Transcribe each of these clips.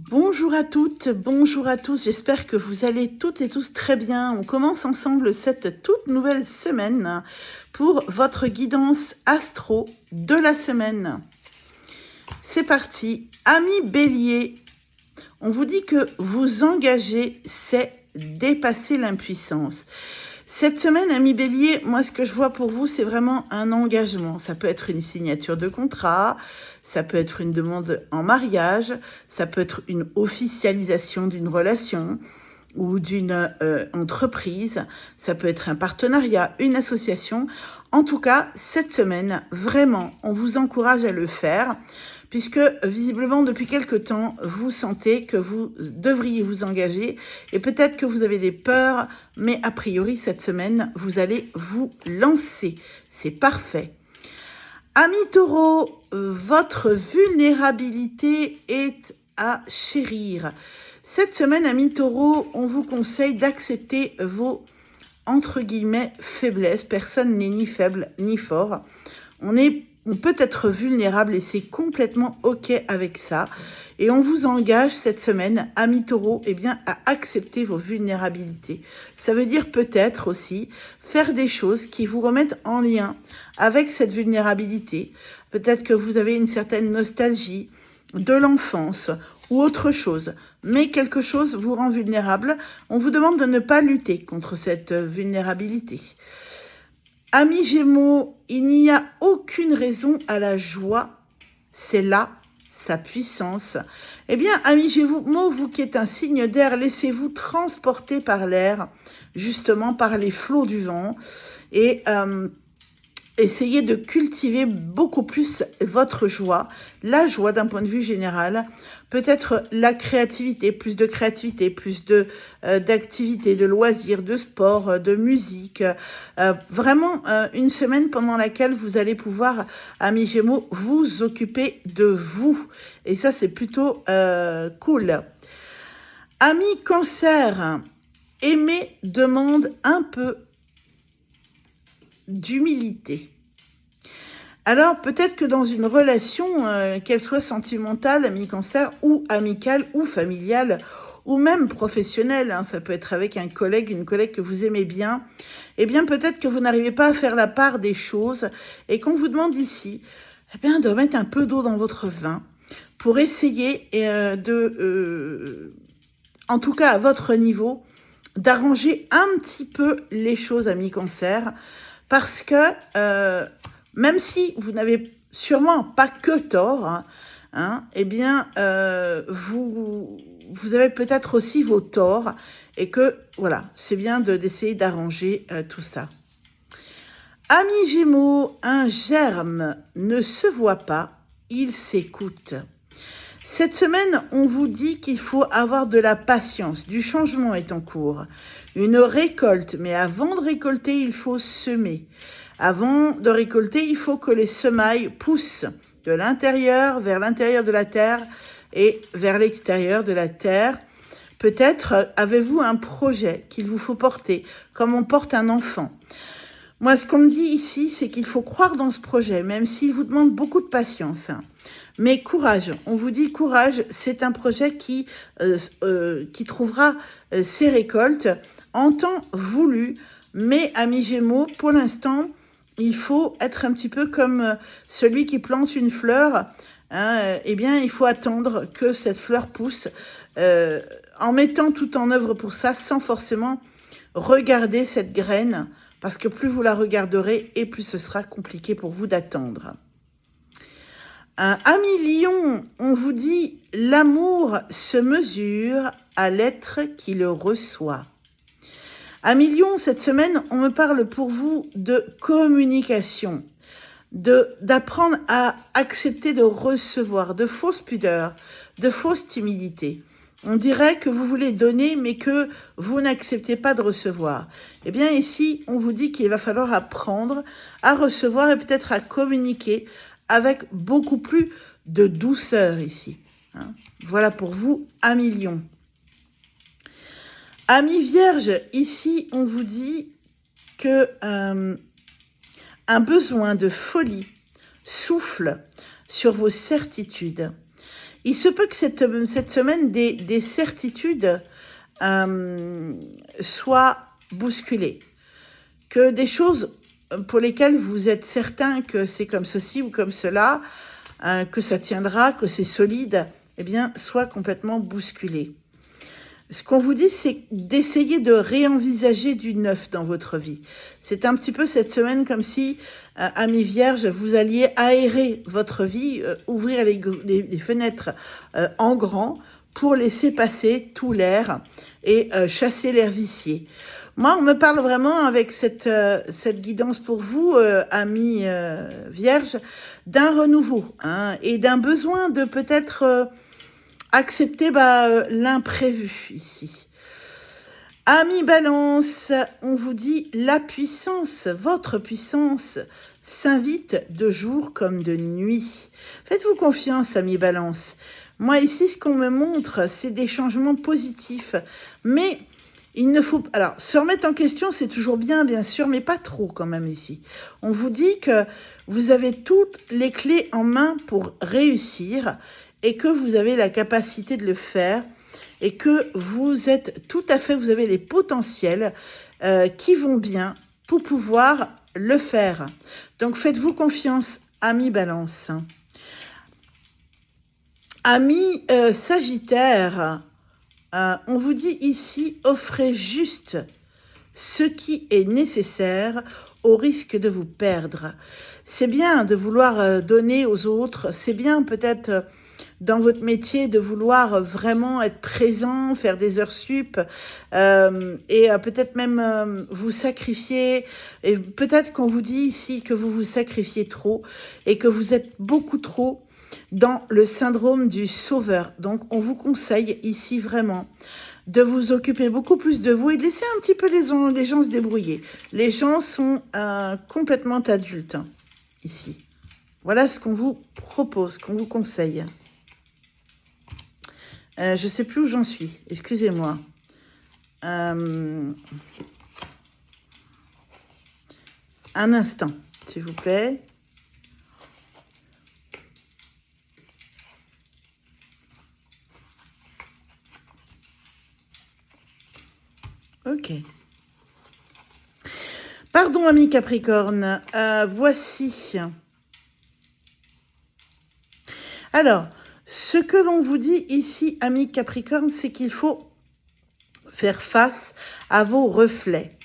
Bonjour à toutes, bonjour à tous, j'espère que vous allez toutes et tous très bien. On commence ensemble cette toute nouvelle semaine pour votre guidance astro de la semaine. C'est parti, amis Bélier, on vous dit que vous engager, c'est dépasser l'impuissance. Cette semaine, amis Bélier, moi ce que je vois pour vous, c'est vraiment un engagement. Ça peut être une signature de contrat, ça peut être une demande en mariage, ça peut être une officialisation d'une relation ou d'une entreprise, ça peut être un partenariat, une association. En tout cas, cette semaine, vraiment, on vous encourage à le faire, puisque visiblement, depuis quelque temps, vous sentez que vous devriez vous engager, et peut-être que vous avez des peurs, mais a priori, cette semaine, vous allez vous lancer. C'est parfait. Amis Taureau, votre vulnérabilité est à chérir. Cette semaine, amis Taureau, on vous conseille d'accepter vos, entre guillemets, faiblesses. Personne n'est ni faible ni fort. On peut être vulnérable et c'est complètement OK avec ça. Et on vous engage cette semaine, amis Taureau, à accepter vos vulnérabilités. Ça veut dire peut-être aussi faire des choses qui vous remettent en lien avec cette vulnérabilité. Peut-être que vous avez une certaine nostalgie de l'enfance ou autre chose, mais quelque chose vous rend vulnérable. On vous demande de ne pas lutter contre cette vulnérabilité. Amis Gémeaux, il n'y a aucune raison à la joie, c'est là sa puissance. Eh bien, amis Gémeaux, vous qui êtes un signe d'air, laissez-vous transporter par l'air, justement par les flots du vent, et essayez de cultiver beaucoup plus votre joie, la joie d'un point de vue général, peut-être la créativité, plus de d'activités, de loisirs, de sport, de musique, vraiment une semaine pendant laquelle vous allez pouvoir, amis Gémeaux, vous occuper de vous, et ça c'est plutôt cool. Amis Cancer, aimer demande un peu d'humilité. Alors, peut-être que dans une relation, qu'elle soit sentimentale, amie Cancer, ou amicale, ou familiale, ou même professionnelle, hein, ça peut être avec un collègue, une collègue que vous aimez bien, eh bien, peut-être que vous n'arrivez pas à faire la part des choses, et qu'on vous demande ici, de mettre un peu d'eau dans votre vin, pour essayer en tout cas à votre niveau, d'arranger un petit peu les choses, amis Cancer, parce que même si vous n'avez sûrement pas que tort, vous avez peut-être aussi vos torts, et que voilà, c'est bien d'essayer d'arranger tout ça. Amis Gémeaux, un germe ne se voit pas, il s'écoute. Cette semaine, on vous dit qu'il faut avoir de la patience. Du changement est en cours. Une récolte, mais avant de récolter, il faut semer. Avant de récolter, il faut que les semailles poussent de l'intérieur vers l'intérieur de la terre et vers l'extérieur de la terre. Peut-être avez-vous un projet qu'il vous faut porter, comme on porte un enfant. Moi, ce qu'on me dit ici, c'est qu'il faut croire dans ce projet, même s'il vous demande beaucoup de patience. Mais courage, on vous dit courage, c'est un projet qui trouvera ses récoltes en temps voulu. Mais, amis Gémeaux, pour l'instant, il faut être un petit peu comme celui qui plante une fleur. Il faut attendre que cette fleur pousse, en mettant tout en œuvre pour ça, sans forcément regarder cette graine, parce que plus vous la regarderez, et plus ce sera compliqué pour vous d'attendre. Amis Lion, on vous dit « L'amour se mesure à l'être qui le reçoit ». Amis Lion, cette semaine, on me parle pour vous de communication, d'apprendre à accepter de recevoir, de fausses pudeurs, de fausses timidités. On dirait que vous voulez donner, mais que vous n'acceptez pas de recevoir. Eh bien, ici, on vous dit qu'il va falloir apprendre à recevoir et peut-être à communiquer avec beaucoup plus de douceur ici. Voilà pour vous, amis Lion. Amis Vierge, ici, on vous dit que un besoin de folie souffle sur vos certitudes. Il se peut que cette semaine, des certitudes soient bousculées, que des choses pour lesquelles vous êtes certain que c'est comme ceci ou comme cela, que ça tiendra, que c'est solide, eh bien, soient complètement bousculées. Ce qu'on vous dit, c'est d'essayer de réenvisager du neuf dans votre vie. C'est un petit peu cette semaine comme si, amis vierges, vous alliez aérer votre vie, ouvrir les fenêtres en grand pour laisser passer tout l'air et chasser l'air vicié. Moi, on me parle vraiment avec cette guidance pour vous, amis vierges, d'un renouveau et d'un besoin de peut-être... accepter l'imprévu ici. Amis Balance, on vous dit la puissance, votre puissance s'invite de jour comme de nuit. Faites-vous confiance, amis Balance. Moi ici, ce qu'on me montre, c'est des changements positifs. Mais il ne faut... Alors, se remettre en question, c'est toujours bien sûr, mais pas trop quand même ici. On vous dit que vous avez toutes les clés en main pour réussir et que vous avez la capacité de le faire et que vous êtes tout à fait, vous avez les potentiels qui vont bien pour pouvoir le faire. Donc, faites-vous confiance, amis Balance. Amis Sagittaire, on vous dit ici, offrez juste ce qui est nécessaire au risque de vous perdre. C'est bien de vouloir donner aux autres, c'est bien peut-être dans votre métier de vouloir vraiment être présent, faire des heures sup et peut-être même vous sacrifier. Et peut-être qu'on vous dit ici que vous vous sacrifiez trop et que vous êtes beaucoup trop dans le syndrome du sauveur. Donc, on vous conseille ici vraiment de vous occuper beaucoup plus de vous et de laisser un petit peu les gens se débrouiller. Les gens sont complètement adultes ici. Voilà ce qu'on vous propose, qu'on vous conseille. Je ne sais plus où j'en suis, excusez-moi. Un instant, s'il vous plaît. Ok. Pardon, ami Capricorne. Voici. Alors, ce que l'on vous dit ici, ami Capricorne, c'est qu'il faut faire face à vos reflets.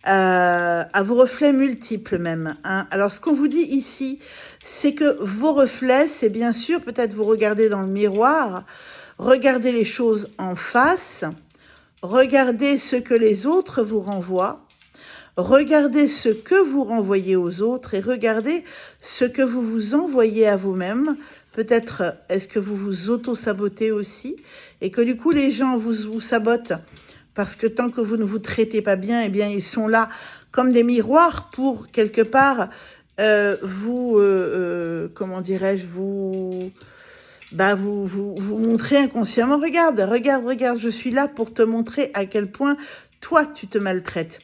À vos reflets multiples même. Alors, ce qu'on vous dit ici, c'est que vos reflets, c'est bien sûr, peut-être vous regardez dans le miroir, regardez les choses en face, regardez ce que les autres vous renvoient, regardez ce que vous renvoyez aux autres et regardez ce que vous vous envoyez à vous-même. Peut-être est-ce que vous vous auto-sabotez aussi et que du coup les gens vous sabotent parce que tant que vous ne vous traitez pas bien, eh bien ils sont là comme des miroirs pour quelque part comment dirais-je, vous montrer inconsciemment, regarde, je suis là pour te montrer à quel point toi tu te maltraites.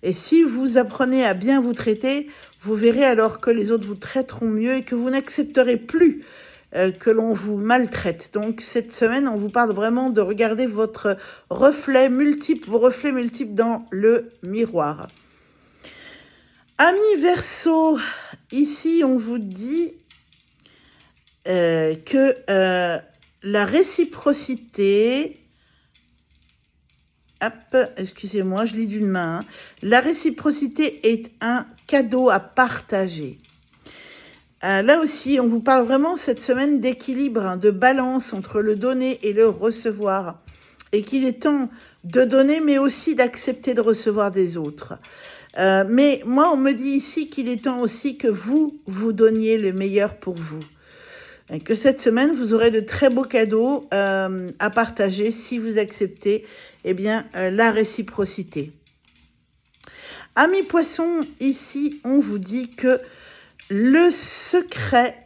Et si vous apprenez à bien vous traiter, vous verrez alors que les autres vous traiteront mieux et que vous n'accepterez plus que l'on vous maltraite. Donc cette semaine, on vous parle vraiment de regarder votre reflet multiple, vos reflets multiples dans le miroir. Amis Verseau, ici on vous dit que la réciprocité... Hop, excusez-moi, je lis d'une main. La réciprocité est un cadeau à partager. Là aussi, on vous parle vraiment cette semaine d'équilibre, de balance entre le donner et le recevoir. Et qu'il est temps de donner, mais aussi d'accepter de recevoir des autres. Mais moi, on me dit ici qu'il est temps aussi que vous donniez le meilleur pour vous. Et que cette semaine, vous aurez de très beaux cadeaux à partager si vous acceptez la réciprocité. Amis poissons, ici, on vous dit que le secret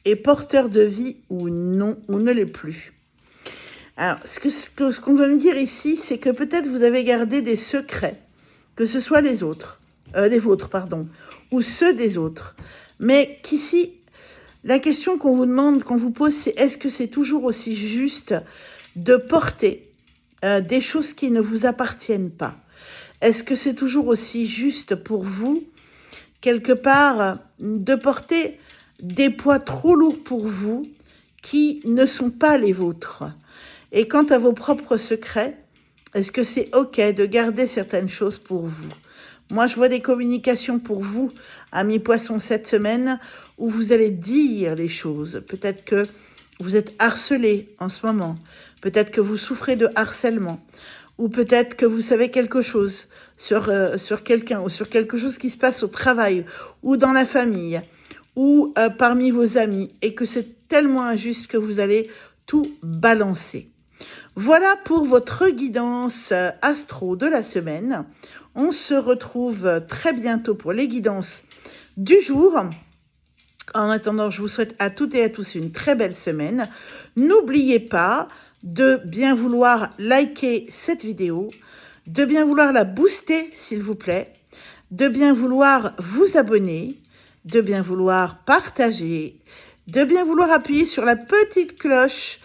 est porteur de vie ou non, ou ne l'est plus. Alors, ce qu'on veut me dire ici, c'est que peut-être vous avez gardé des secrets, que ce soit les vôtres, ou ceux des autres, mais qu'ici, La question qu'on vous demande, qu'on vous pose, c'est est-ce que c'est toujours aussi juste de porter des choses qui ne vous appartiennent pas? Est-ce que c'est toujours aussi juste pour vous, quelque part, de porter des poids trop lourds pour vous qui ne sont pas les vôtres? Et quant à vos propres secrets, est-ce que c'est OK de garder certaines choses pour vous? Moi, je vois des communications pour vous, amis poissons, cette semaine, où vous allez dire les choses. Peut-être que vous êtes harcelé en ce moment. Peut-être que vous souffrez de harcèlement. Ou peut-être que vous savez quelque chose sur quelqu'un ou sur quelque chose qui se passe au travail ou dans la famille ou parmi vos amis et que c'est tellement injuste que vous allez tout balancer. Voilà pour votre guidance astro de la semaine. On se retrouve très bientôt pour les guidances du jour. En attendant, je vous souhaite à toutes et à tous une très belle semaine. N'oubliez pas de bien vouloir liker cette vidéo, de bien vouloir la booster s'il vous plaît, de bien vouloir vous abonner, de bien vouloir partager, de bien vouloir appuyer sur la petite cloche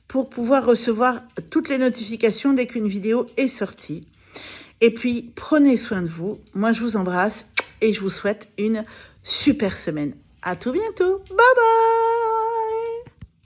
pour pouvoir recevoir toutes les notifications dès qu'une vidéo est sortie. Et puis, prenez soin de vous. Moi, je vous embrasse et je vous souhaite une super semaine. À tout bientôt. Bye bye.